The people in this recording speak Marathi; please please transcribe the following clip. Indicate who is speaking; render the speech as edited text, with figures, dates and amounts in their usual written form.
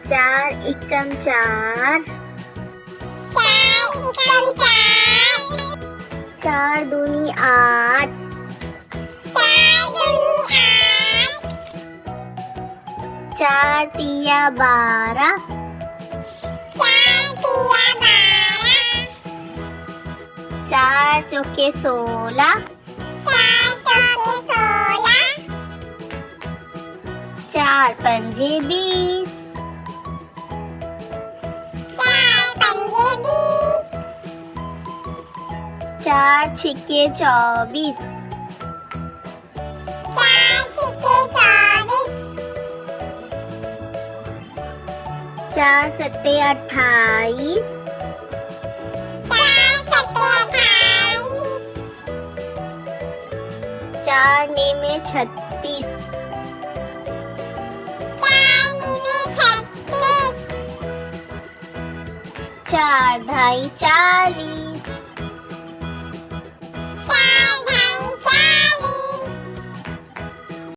Speaker 1: चार एकम चार, चार दोन्ही आठ, चार तिया 12, चार चौके 16, चार पंजे 20, चार छिके 24, चार सत्ते 28, चार नेमे 36, चार ढाई 40,